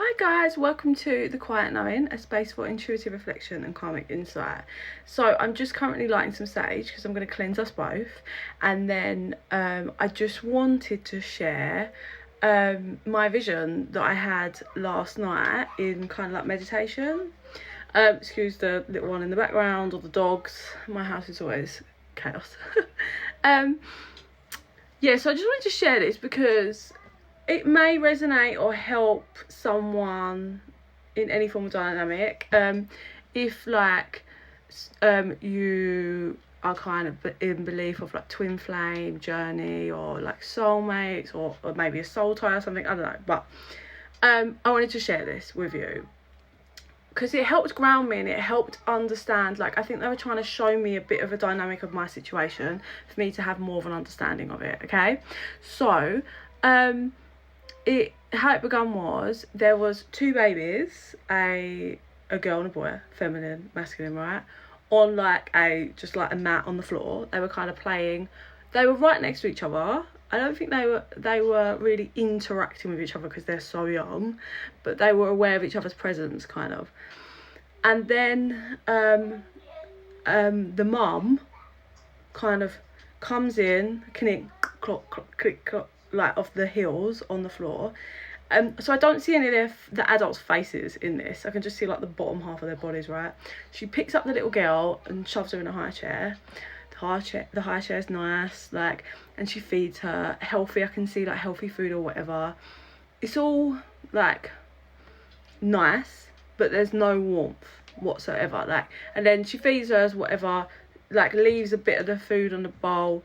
Hi guys, welcome to The Quiet Knowing, a space for intuitive reflection and karmic insight. So I'm just currently lighting some sage because I'm going to cleanse us both, and then I just wanted to share my vision that I had last night in kind of like meditation. Excuse the little one in the background or the dogs. My house is always chaos. Yeah, so I just wanted to share this because it may resonate or help someone in any form of dynamic. If like you are kind of in belief of like twin flame journey or like soulmates or maybe a soul tie or something, I don't know, but I wanted to share this with you because it helped ground me and it helped understand, like, I think they were trying to show me a bit of a dynamic of my situation for me to have more of an understanding of it. Okay, so how it began was there was two babies, a girl and a boy, feminine, masculine, right, on like just like a mat on the floor. They were kind of playing. They were right next to each other. I don't think they were really interacting with each other because they're so young, but they were aware of each other's presence, kind of. And then the mum kind of comes in, click clock, click clock, like off the heels on the floor. So I don't see any of the adults' faces in this. I can just see like the bottom half of their bodies, right? She picks up the little girl and shoves her in a high chair. The high chair is nice, like, and she feeds her healthy. I can see like healthy food or whatever. It's all like nice, but there's no warmth whatsoever. Like, and then she feeds her as whatever, like leaves a bit of the food on the bowl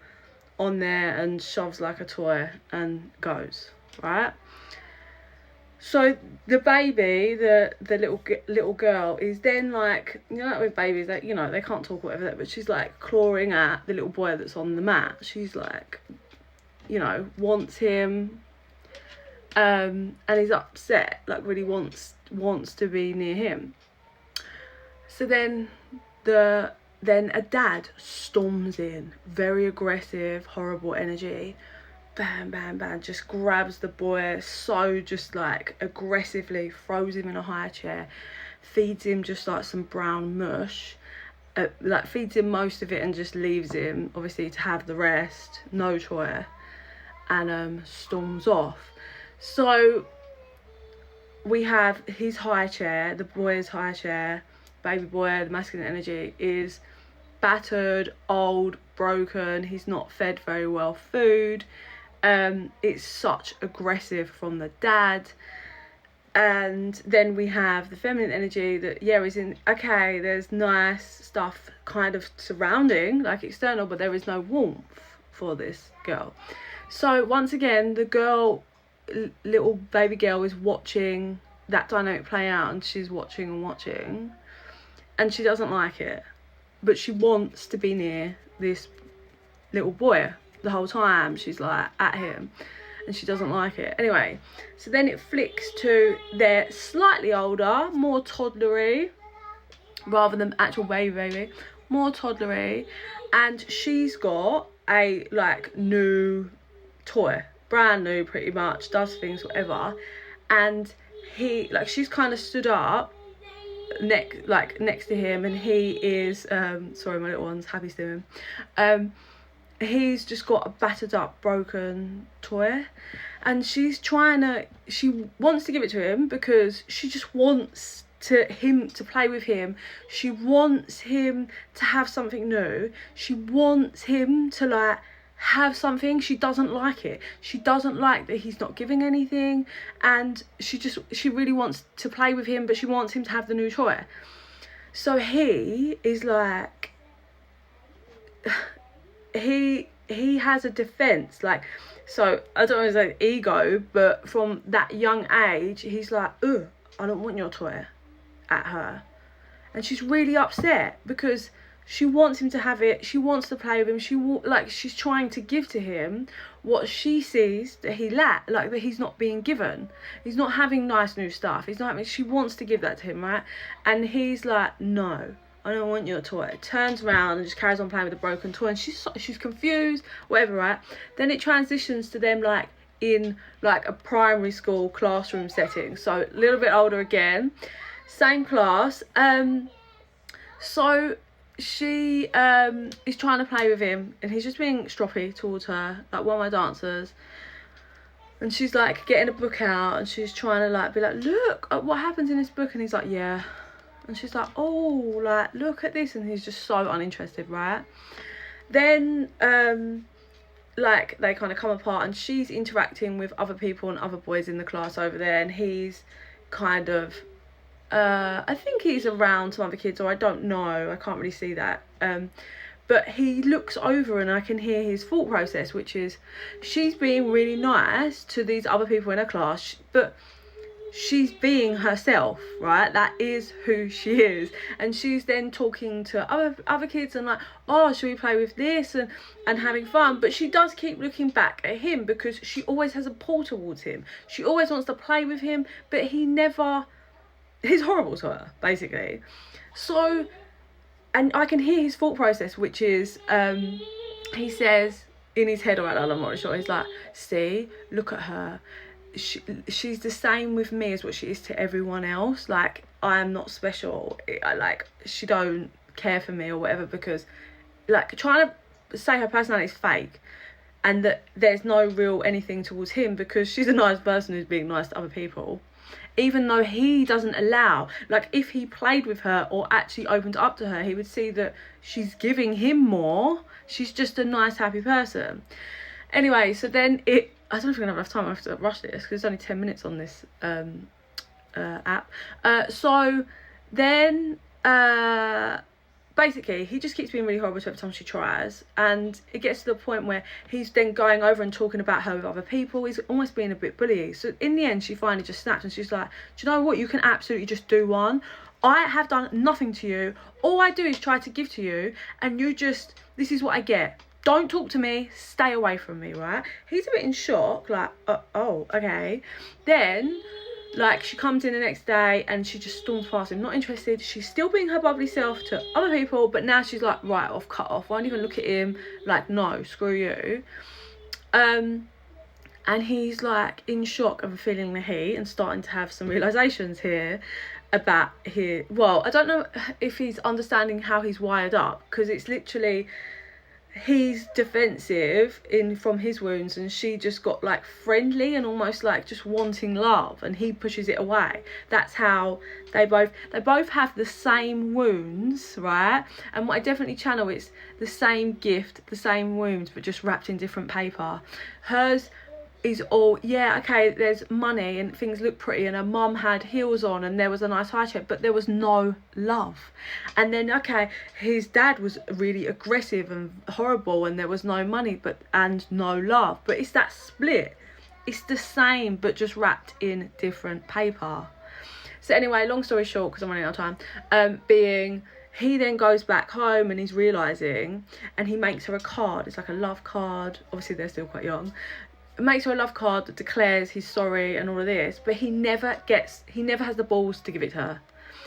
on there and shoves like a toy and goes, right? So the baby, the little girl is then like, you know, like with babies, that, you know, they can't talk or whatever, but she's like clawing at the little boy that's on the mat. She's like, you know, wants him, and he's upset, like really wants to be near him. So then a dad storms in, very aggressive, horrible energy. Bam, bam, bam, just grabs the boy, so just like aggressively throws him in a high chair, feeds him just like some brown mush, like feeds him most of it and just leaves him obviously to have the rest, no choice, and storms off. So we have his high chair, the boy's high chair, baby boy, the masculine energy is battered, old, broken. He's not fed very well food. It's such aggressive from the dad. And then we have the feminine energy that, yeah, is in, okay, there's nice stuff kind of surrounding, like external, but there is no warmth for this girl. So once again, the girl, little baby girl, is watching that dynamic play out, and she's watching and watching, and she doesn't like it, but she wants to be near this little boy the whole time. She's like at him and she doesn't like it. Anyway, so then it flicks to they're slightly older, more toddlery rather than actual baby, more toddlery, and she's got a like new toy, brand new pretty much, does things whatever, and he, like, she's kind of stood up next to him, and he is sorry, my little one's happy stimming. He's just got a battered up, broken toy, and she wants to give it to him because she just wants him to play with him. She wants him to have something new. She wants him to like have something. She doesn't like it. She doesn't like that he's not giving anything, and she really wants to play with him, but she wants him to have the new toy. So he is like, he has a defense, like, so I don't want to say ego, but from that young age he's like, ugh, I don't want your toy, at her. And she's really upset because she wants him to have it, she wants to play with him, she's trying to give to him what she sees that he like that he's not being given. He's not having nice new stuff, he's not having, she wants to give that to him, right? And he's like, no, I don't want your toy. Turns around and just carries on playing with the broken toy, and she's confused, whatever, right? Then it transitions to them like in like a primary school classroom setting, so a little bit older again, same class. So she is trying to play with him, and he's just being stroppy towards her, like one of my dancers. And she's like getting a book out, and she's trying to like be like, look at what happens in this book, and he's like, yeah. And she's like, oh, like look at this, and he's just so uninterested, right? Then like they kind of come apart, and she's interacting with other people and other boys in the class over there, and he's kind of I think he's around some other kids, or I don't know, I can't really see that, but he looks over and I can hear his thought process, which is she's being really nice to these other people in her class, but she's being herself, right? That is who she is. And she's then talking to other kids and like, oh, should we play with this, and having fun. But she does keep looking back at him because she always has a pull towards him. She always wants to play with him, but he's horrible to her, basically. So, and I can hear his thought process, which is he says in his head, or I'm not really sure, he's like, see, look at her, she's the same with me as what she is to everyone else. Like, I am not special. Like, she don't care for me or whatever, because like trying to say her personality is fake and that there's no real anything towards him, because she's a nice person who's being nice to other people, even though he doesn't allow. Like, if he played with her or actually opened up to her, he would see that she's giving him more. She's just a nice, happy person. Anyway, so then I don't know if we're gonna have enough time. I have to rush this because it's only 10 minutes on this app. So then basically he just keeps being really horrible to her every time she tries, and it gets to the point where he's then going over and talking about her with other people. He's almost being a bit bully. So in the end, she finally just snaps, and she's like, do you know what, you can absolutely just do one. I have done nothing to you. All I do is try to give to you, and this is what I get. Don't talk to me, stay away from me, right? He's a bit in shock, like, oh, okay. Then like, she comes in the next day and she just storms past him, not interested. She's still being her bubbly self to other people, but now she's like, right off, cut off, won't even look at him, like, no, screw you. And he's like in shock of feeling the heat and starting to have some realizations here about well, I don't know if he's understanding how he's wired up, because it's literally, he's defensive from his wounds, and she just got like friendly and almost like just wanting love, and he pushes it away. That's how they both have the same wounds, right? And what I definitely channel is the same gift, the same wounds, but just wrapped in different paper. Hers is all, yeah, okay, there's money and things look pretty, and her mum had heels on and there was a nice high chair, but there was no love. And then, okay, his dad was really aggressive and horrible, and there was no money and no love. But it's that split. It's the same, but just wrapped in different paper. So anyway, long story short, because I'm running out of time, he then goes back home and he's realising, and he makes her a card. It's like a love card. Obviously, they're still quite young. Makes her a love card that declares he's sorry and all of this, but he never has the balls to give it to her.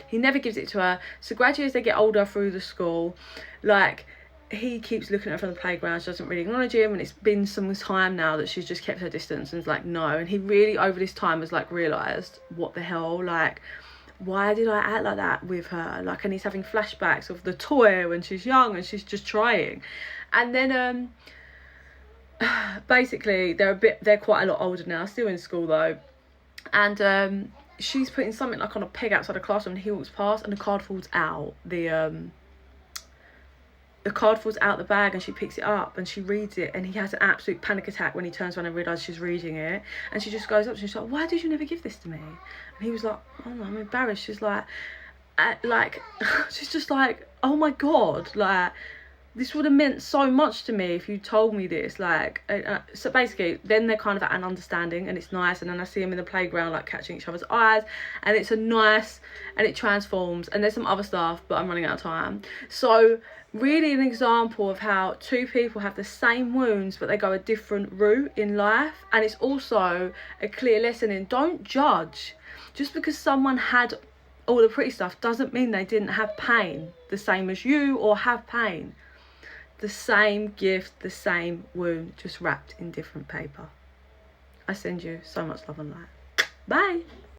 He never gives it to her. So gradually, as they get older through the school, like, he keeps looking at her from the playground. She doesn't really acknowledge him, and it's been some time now that she's just kept her distance and is like, no. And he really, over this time, has like realised, what the hell, like, why did I act like that with her? Like, and he's having flashbacks of the toy when she's young and she's just trying. And then basically they're quite a lot older now, still in school though, and she's putting something like on a peg outside the classroom, and he walks past and the card falls out the card falls out the bag, and she picks it up and she reads it, and he has an absolute panic attack when he turns around and realises she's reading it. And she just goes up to him, she's like, why did you never give this to me? And he was like, oh no, I'm embarrassed. She's like she's just like, oh my god, like, this would have meant so much to me if you told me this. Like, so basically, then they're kind of at an understanding, and it's nice. And then I see them in the playground, like, catching each other's eyes, and it's and it transforms. And there's some other stuff, but I'm running out of time. So really an example of how two people have the same wounds, but they go a different route in life. And it's also a clear lesson in, don't judge. Just because someone had all the pretty stuff doesn't mean they didn't have pain the same as you, or have pain. The same gift, the same wound, just wrapped in different paper. I send you so much love and light. Bye.